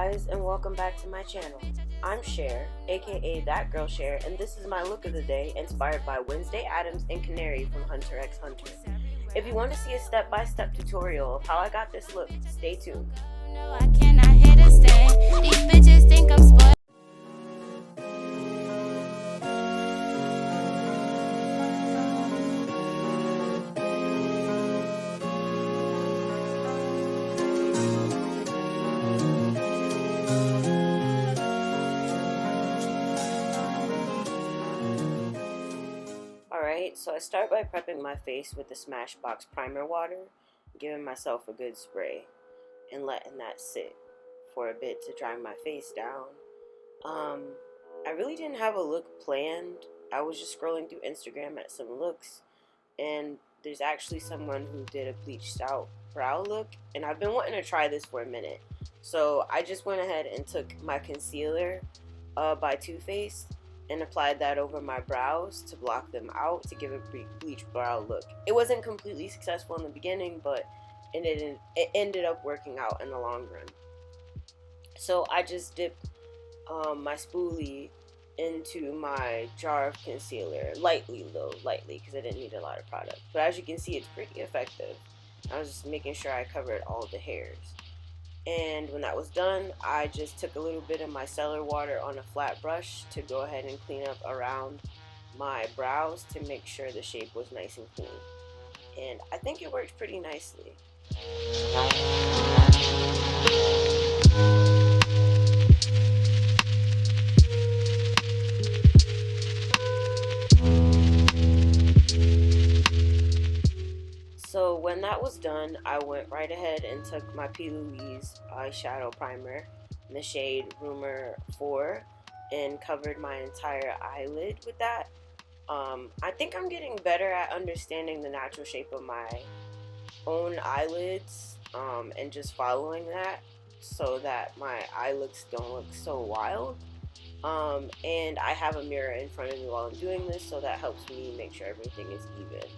guys, and welcome back to my channel. I'm Cher, aka That Girl Cher, and this is my look of the day inspired by Wednesday Addams and Canary from Hunter x Hunter. If you want to see a step-by-step tutorial of how I got this look, stay tuned. No, I cannot hit a stand. These bitches think I'm spoiled. Alright, so I start by prepping my face with the Smashbox primer water, giving myself a good spray, and letting that sit for a bit to dry my face down. I really didn't have a look planned. I was just scrolling through Instagram at some looks, and there's actually someone who did a bleached out brow look, and I've been wanting to try this for a minute. So I just went ahead and took my concealer by Too Faced and applied that over my brows to block them out to give a bleached brow look. It wasn't completely successful in the beginning, but it ended up working out in the long run. So I just dipped my spoolie into my jar of concealer, lightly, because I didn't need a lot of product. But as you can see, it's pretty effective. I was just making sure I covered all the hairs. And when that was done, I just took a little bit of micellar water on a flat brush to go ahead and clean up around my brows to make sure the shape was nice and clean. And I think it worked pretty nicely. So when that was done, I went right ahead and took my P. Louise eyeshadow primer in the shade Rumor 4 and covered my entire eyelid with that. I think I'm getting better at understanding the natural shape of my own eyelids and just following that so that my eyelids don't look so wild. And I have a mirror in front of me while I'm doing this, so that helps me make sure everything is even.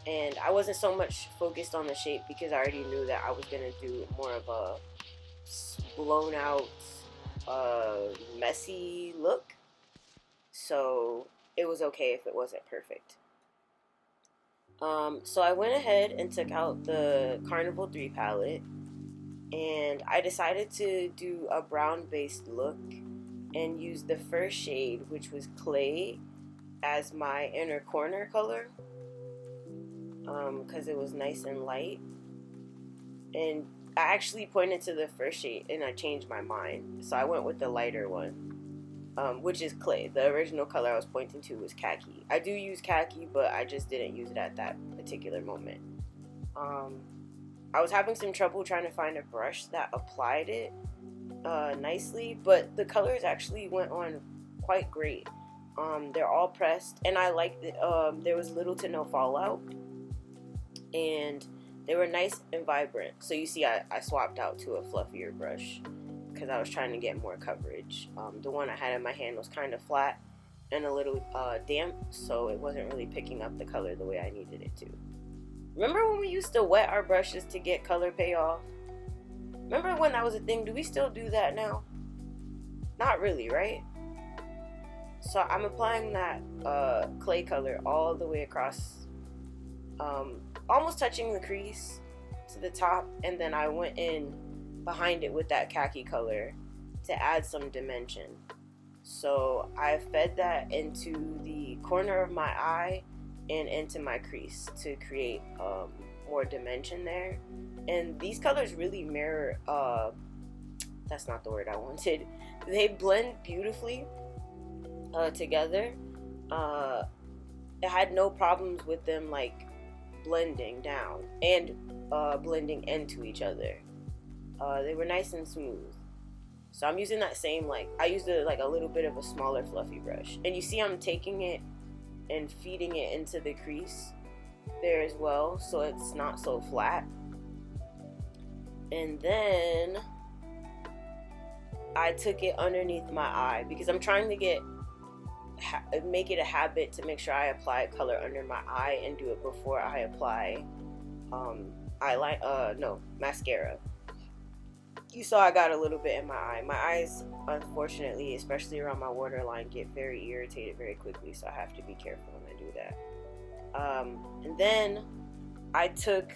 And I wasn't so much focused on the shape because I already knew that I was going to do more of a blown out, messy look. So it was okay if it wasn't perfect. So I went ahead and took out the Carnival 3 palette, and I decided to do a brown based look and use the first shade, which was Clay, as my inner corner color. Because it was nice and light, and I actually pointed to the first shade and I changed my mind, so I went with the lighter one, which is Clay. The original color I was pointing to was khaki. I do use khaki, but I just didn't use it at that particular moment. I was having some trouble trying to find a brush that applied it nicely, but the colors actually went on quite great. They're all pressed, and I liked it. There was little to no fallout, and they were nice and vibrant. So you see I swapped out to a fluffier brush because I was trying to get more coverage. The one I had in my hand was kind of flat and a little damp, so it wasn't really picking up the color the way I needed it to. Remember when we used to wet our brushes to get color payoff? Remember when that was a thing? Do we still do that now? Not really, right? So I'm applying that clay color all the way across, almost touching the crease to the top, and then I went in behind it with that khaki color to add some dimension. So I fed that into the corner of my eye and into my crease to create more dimension there. And these colors really mirror, that's not the word I wanted, they blend beautifully together. I had no problems with them like blending down and blending into each other. They were nice and smooth. So I'm using that same, I used a little bit of a smaller fluffy brush, and you see I'm taking it and feeding it into the crease there as well, so it's not so flat. And then I took it underneath my eye because I'm trying to make it a habit to make sure I apply color under my eye and do it before I apply mascara. You saw I got a little bit in my eye. My eyes, unfortunately, especially around my waterline, get very irritated very quickly, so I have to be careful when I do that. And then I took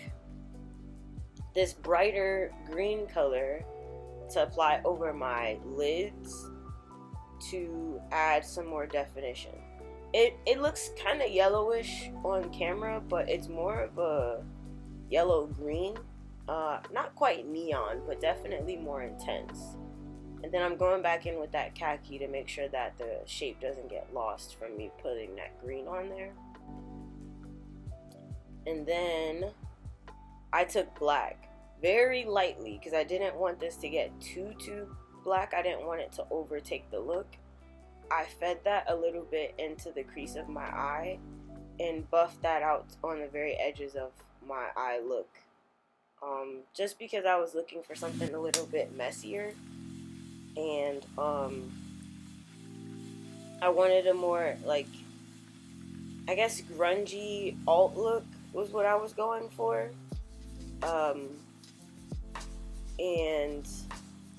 this brighter green color to apply over my lids to add some more definition. It looks kind of yellowish on camera, but it's more of a yellow green. Not quite neon, but definitely more intense. And then I'm going back in with that khaki to make sure that the shape doesn't get lost from me putting that green on there. And then I took black very lightly because I didn't want this to get too black. I didn't want it to overtake the look. I fed that a little bit into the crease of my eye and buffed that out on the very edges of my eye look. Just because I was looking for something a little bit messier, and I wanted a more, like, I guess grungy alt look was what I was going for.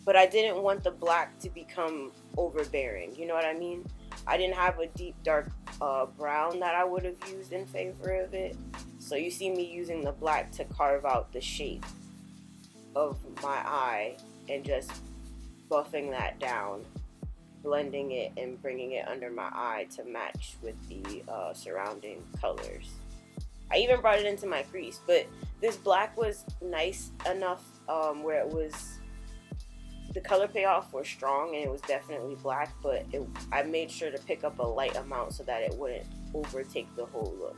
But I didn't want the black to become overbearing, you know what I mean? I didn't have a deep dark brown that I would have used in favor of it. So you see me using the black to carve out the shape of my eye and just buffing that down, blending it and bringing it under my eye to match with the surrounding colors. I even brought it into my crease, but this black was nice enough where it was, the color payoff was strong and it was definitely black, but I made sure to pick up a light amount so that it wouldn't overtake the whole look.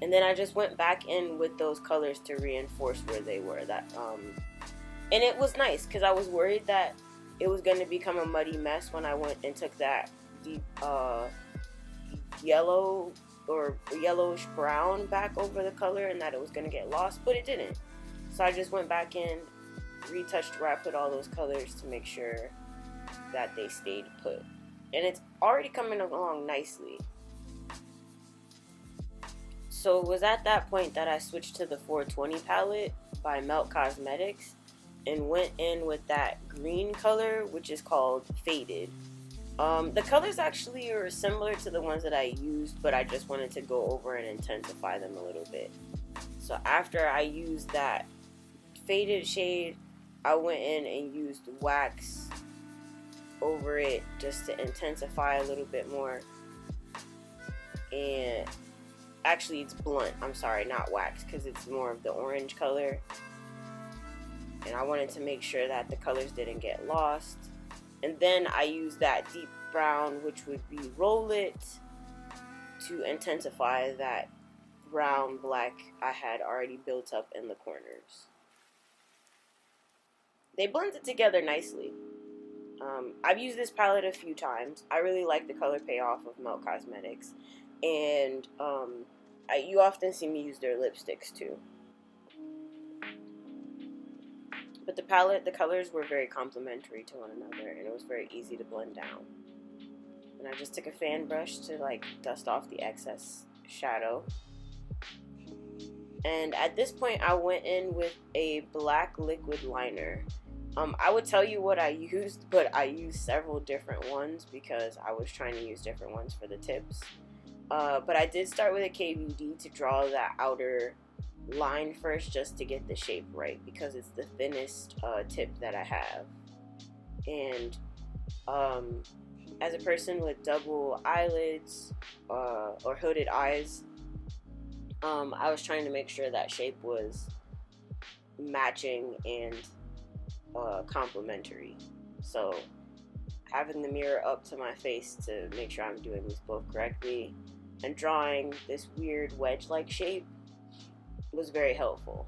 And then I just went back in with those colors to reinforce where they were. And it was nice because I was worried that it was going to become a muddy mess when I went and took that deep yellow or yellowish brown back over the color and that it was going to get lost, but it didn't. So I just went back in, retouched where I put all those colors to make sure that they stayed put. And it's already coming along nicely. So it was at that point that I switched to the 420 palette by Melt Cosmetics and went in with that green color, which is called Faded. The colors actually are similar to the ones that I used, but I just wanted to go over and intensify them a little bit. So after I used that faded shade, I went in and used wax over it just to intensify a little bit more. And actually it's blunt, I'm sorry, not wax, because it's more of the orange color. And I wanted to make sure that the colors didn't get lost. And then I used that deep brown, which would be Roll It, to intensify that brown black I had already built up in the corners. They blended together nicely. I've used this palette a few times. I really like the color payoff of Melt Cosmetics. And you often see me use their lipsticks too. But the palette, the colors were very complementary to one another, and it was very easy to blend down. And I just took a fan brush to like dust off the excess shadow. And at this point, I went in with a black liquid liner. I would tell you what I used, but I used several different ones because I was trying to use different ones for the tips. But I did start with a KVD to draw that outer line first, just to get the shape right, because it's the thinnest tip that I have. And as a person with double eyelids or hooded eyes, I was trying to make sure that shape was matching and complementary. So having the mirror up to my face to make sure I'm doing this both correctly and drawing this weird wedge-like shape was very helpful.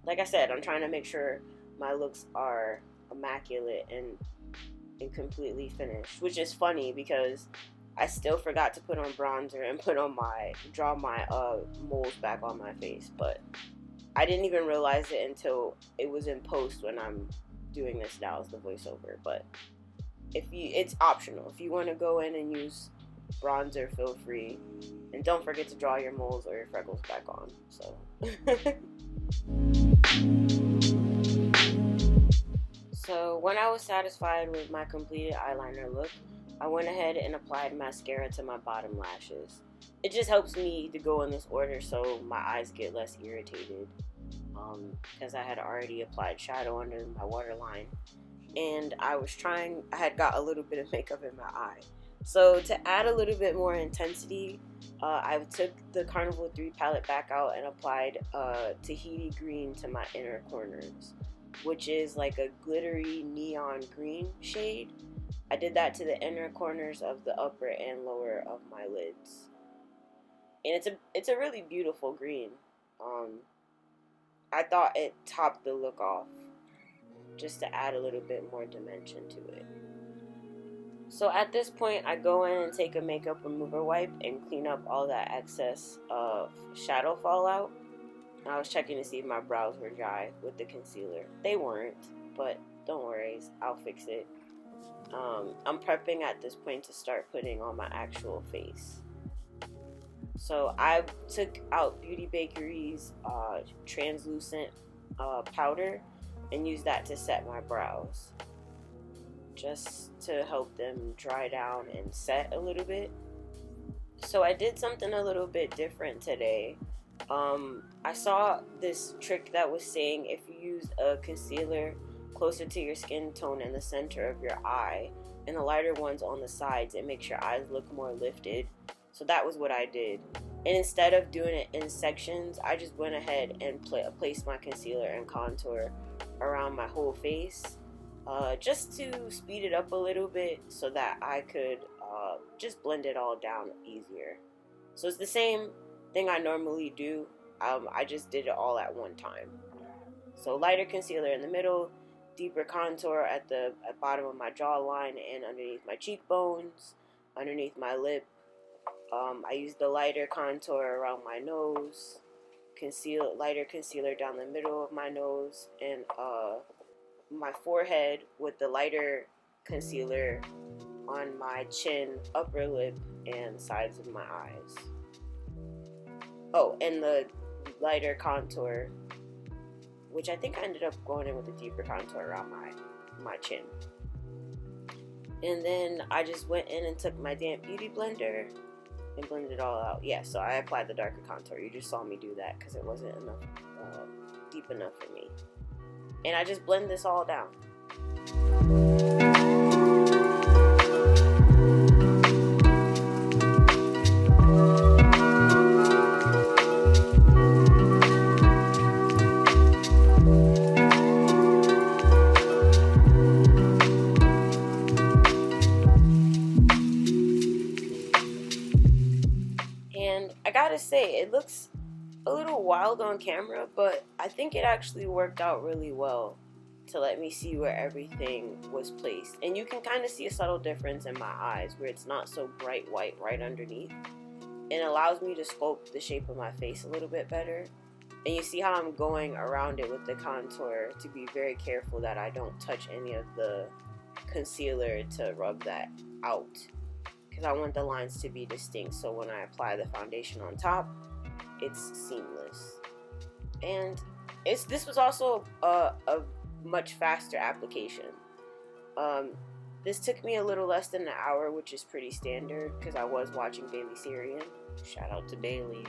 Like I said, I'm trying to make sure my looks are immaculate and completely finished, which is funny because I still forgot to put on bronzer and draw my moles back on my face, but I didn't even realize it until it was in post when I'm doing this now as the voiceover. But it's optional. If you want to go in and use bronzer, feel free. And don't forget to draw your moles or your freckles back on. So. So when I was satisfied with my completed eyeliner look, I went ahead and applied mascara to my bottom lashes. It just helps me to go in this order so my eyes get less irritated, because I had already applied shadow under my waterline, and I had got a little bit of makeup in my eye. So to add a little bit more intensity, I took the Carnival 3 palette back out and applied Tahiti green to my inner corners, which is like a glittery neon green shade. I did that to the inner corners of the upper and lower of my lids. And it's a really beautiful green. I thought it topped the look off, just to add a little bit more dimension to it. So at this point, I go in and take a makeup remover wipe and clean up all that excess of shadow fallout. I was checking to see if my brows were dry with the concealer. They weren't, but don't worry, I'll fix it. I'm prepping at this point to start putting on my actual face. So I took out Beauty Bakery's translucent powder and used that to set my brows, just to help them dry down and set a little bit. So I did something a little bit different today. I saw this trick that was saying if you use a concealer closer to your skin tone in the center of your eye and the lighter ones on the sides, it makes your eyes look more lifted. So that was what I did. And instead of doing it in sections, I just went ahead and placed my concealer and contour around my whole face, just to speed it up a little bit so that I could just blend it all down easier. So it's the same thing I normally do. I just did it all at one time. So lighter concealer in the middle, deeper contour at the bottom of my jawline and underneath my cheekbones, underneath my lip. I used the lighter contour around my nose, lighter concealer down the middle of my nose, and my forehead with the lighter concealer on my chin, upper lip, and sides of my eyes. Oh, and the lighter contour, which I think I ended up going in with a deeper contour around my chin. And then I just went in and took my damp beauty blender and blended it all out. Yeah, so I applied the darker contour. You just saw me do that because it wasn't enough deep enough for me. And I just blend this all down. I gotta say, it looks a little wild on camera, but I think it actually worked out really well to let me see where everything was placed. And you can kind of see a subtle difference in my eyes where it's not so bright white right underneath. It allows me to sculpt the shape of my face a little bit better. And you see how I'm going around it with the contour to be very careful that I don't touch any of the concealer to rub that out, because I want the lines to be distinct, so when I apply the foundation on top, it's seamless. And this was also a much faster application. This took me a little less than an hour, which is pretty standard because I was watching Bailey Syrian. Shout out to Bailey.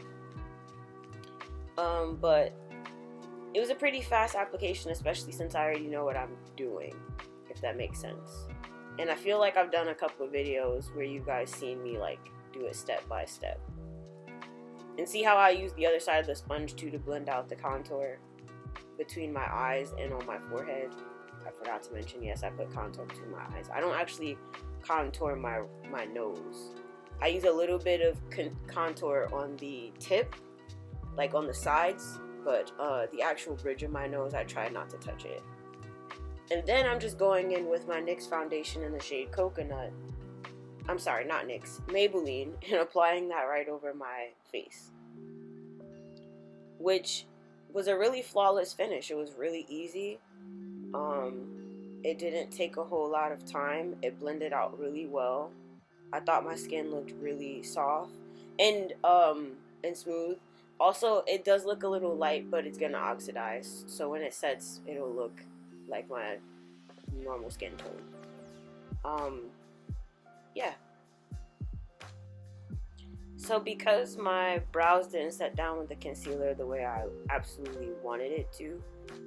But it was a pretty fast application, especially since I already know what I'm doing, if that makes sense. And I feel like I've done a couple of videos where you guys seen me like do it step by step. And see how I use the other side of the sponge too to blend out the contour between my eyes and on my forehead. I forgot to mention, yes, I put contour between my eyes. I don't actually contour my nose. I use a little bit of contour on the tip, like on the sides, but the actual bridge of my nose, I try not to touch it. And then I'm just going in with my NYX foundation in the shade Coconut. I'm sorry, not NYX, Maybelline, and applying that right over my face, which was a really flawless finish. It was really easy. It didn't take a whole lot of time. It blended out really well. I thought my skin looked really soft and smooth. Also, it does look a little light, but it's gonna oxidize. So when it sets, it'll look like my normal skin tone. Yeah. So because my brows didn't set down with the concealer the way I absolutely wanted it to,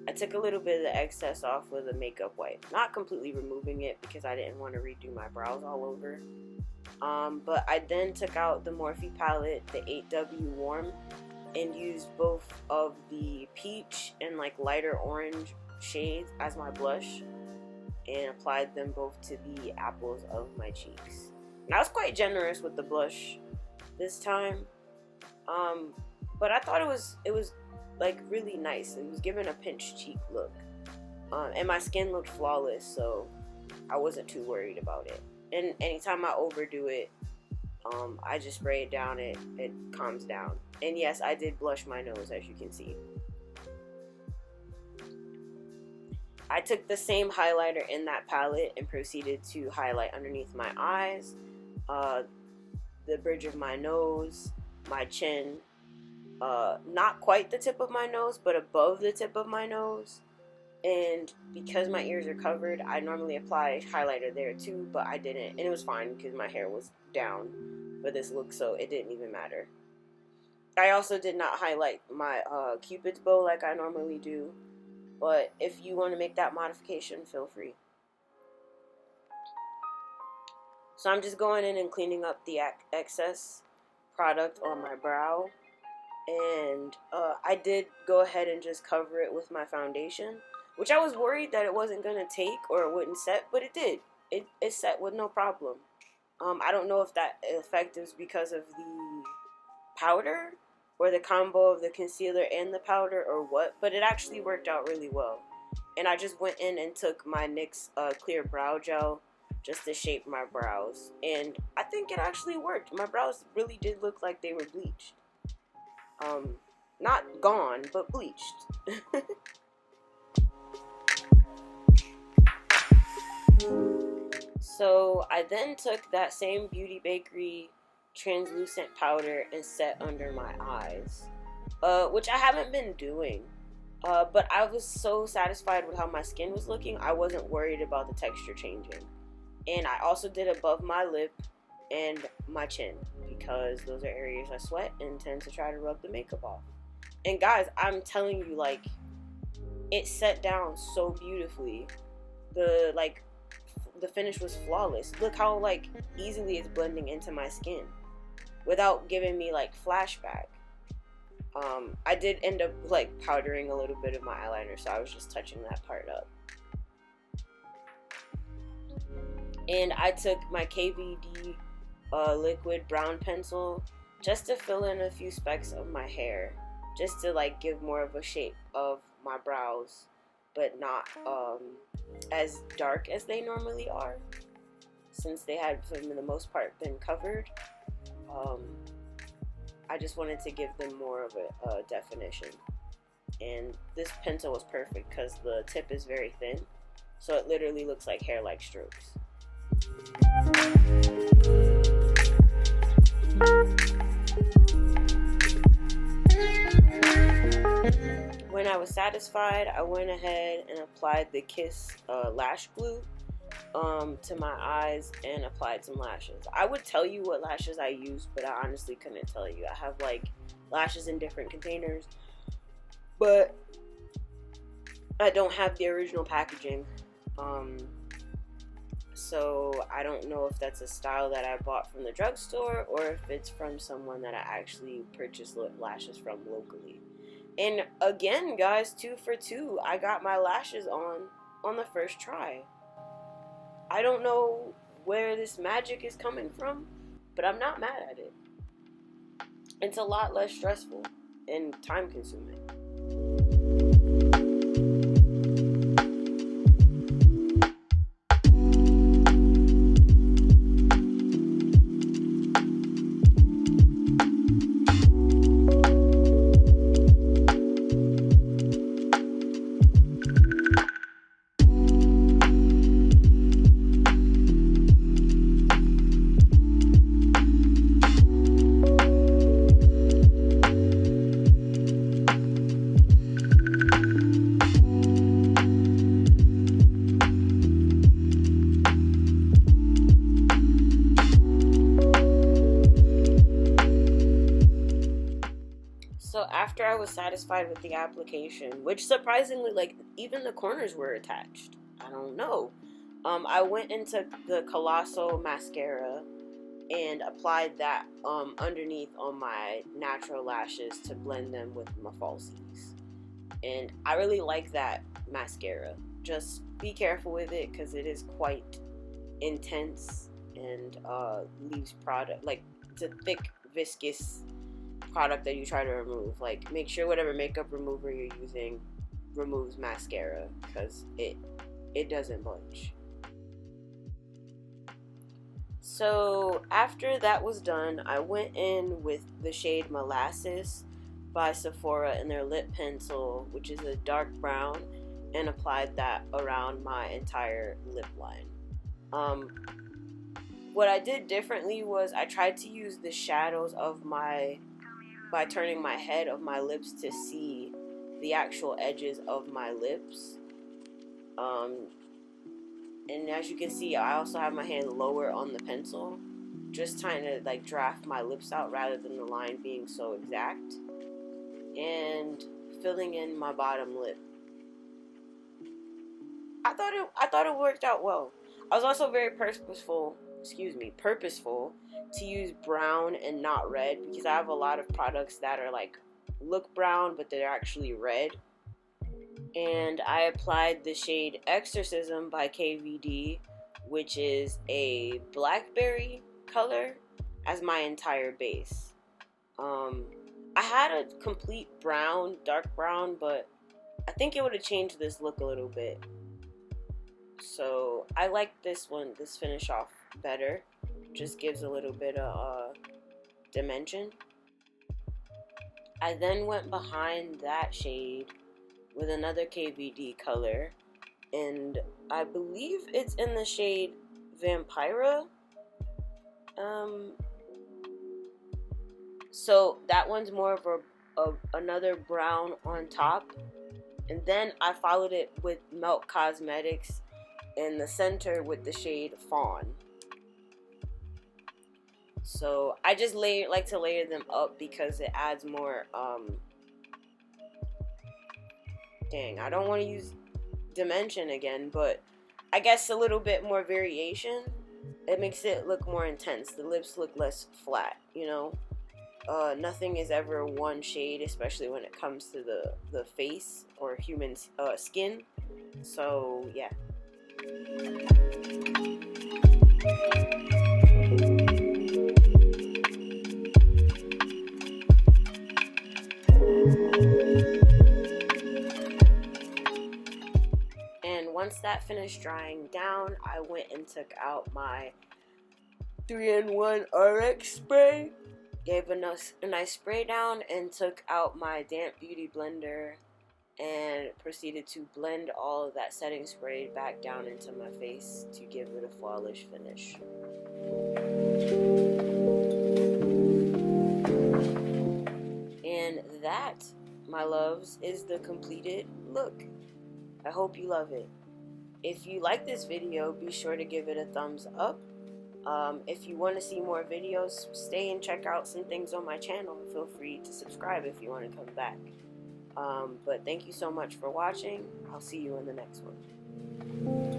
I took a little bit of the excess off with a makeup wipe. Not completely removing it because I didn't want to redo my brows all over. But I then took out the Morphe palette, the 8W Warm, and used both of the peach and like lighter orange shades as my blush, and applied them both to the apples of my cheeks. And I was quite generous with the blush this time, but I thought it was like really nice. It was giving a pinched cheek look, and my skin looked flawless, so I wasn't too worried about it. And anytime I overdo it, I just spray it down, it calms down. And yes, I did blush my nose, as you can see. I took the same highlighter in that palette and proceeded to highlight underneath my eyes, the bridge of my nose, my chin, not quite the tip of my nose, but above the tip of my nose. And because my ears are covered, I normally apply highlighter there too, but I didn't, and it was fine because my hair was down for this look, so it didn't even matter. I also did not highlight my Cupid's bow like I normally do, but if you want to make that modification, feel free. So I'm just going in and cleaning up the excess product on my brow, and I did go ahead and just cover it with my foundation, which I was worried that it wasn't going to take or it wouldn't set, but it did. It set with no problem. I don't know if that effect is because of the powder or the combo of the concealer and the powder or what, but it actually worked out really well. And I just went in and took my NYX clear brow gel just to shape my brows, and I think it actually worked. My brows really did look like they were bleached. Not gone, but bleached. So I then took that same Beauty Bakery translucent powder and set under my eyes, which I haven't been doing, but I was so satisfied with how my skin was looking, I wasn't worried about the texture changing. And I also did above my lip and my chin, because those are areas I sweat and tend to try to rub the makeup off. And guys, I'm telling you, like, it set down so beautifully. The finish was flawless. Look how like easily it's blending into my skin without giving me like flashback. I did end up like powdering a little bit of my eyeliner, so I was just touching that part up. And I took my KVD liquid brown pencil just to fill in a few specks of my hair, just to like give more of a shape of my brows, but not as dark as they normally are, since they had for the most part been covered. I just wanted to give them more of a definition, and this pencil was perfect because the tip is very thin, so it literally looks like hair-like strokes. When I was satisfied, I went ahead and applied the Kiss lash glue to my eyes and applied some lashes. I would tell you what lashes I used, but I honestly couldn't tell you. I have like lashes in different containers, but I don't have the original packaging. So I don't know if that's a style that I bought from the drugstore or if it's from someone that I actually purchased lashes from locally. And again, guys, 2 for 2. I got my lashes on the first try. I don't know where this magic is coming from, but I'm not mad at it. It's a lot less stressful and time consuming. after I was satisfied with the application, which surprisingly, like, even the corners were attached. I don't know. I went into the Colossal Mascara and applied that underneath on my natural lashes to blend them with my falsies. And I really like that mascara. Just be careful with it because it is quite intense and leaves product, like, it's a thick, viscous product that you try to remove. Like, make sure whatever makeup remover you're using removes mascara because it doesn't budge. So after that was done, I went in with the shade Molasses by Sephora in their lip pencil, which is a dark brown, and applied that around my entire lip line. What I did differently was I tried to use the shadows of by turning my head of my lips to see the actual edges of my lips. And as you can see, I also have my hand lower on the pencil, just trying to like draft my lips out rather than the line being so exact, and filling in my bottom lip. I thought it worked out well. I was also very purposeful to use brown and not red, because I have a lot of products that are like look brown but they're actually red. And I applied the shade Exorcism by KVD, which is a blackberry color, as my entire base. I had a complete brown, dark brown, but I think it would have changed this look a little bit. So I like this finish off better. Just gives a little bit of dimension. I then went behind that shade with another KVD color, and I believe it's in the shade Vampira. So that one's more of another brown on top, and then I followed it with Melt Cosmetics in the center with the shade Fawn. So I just like to layer them up because it adds more I don't want to use dimension again, but I guess a little bit more variation. It makes it look more intense. The lips look less flat, you know? Nothing is ever one shade, especially when it comes to the face or human skin. So, yeah. Once that finished drying down, I went and took out my 3-in-1 RX spray, gave a nice spray down, and took out my damp beauty blender and proceeded to blend all of that setting spray back down into my face to give it a flawless finish. And that, my loves, is the completed look. I hope you love it. If you like this video, be sure to give it a thumbs up. If you want to see more videos, stay and check out some things on my channel. Feel free to subscribe if you want to come back. But thank you so much for watching. I'll see you in the next one.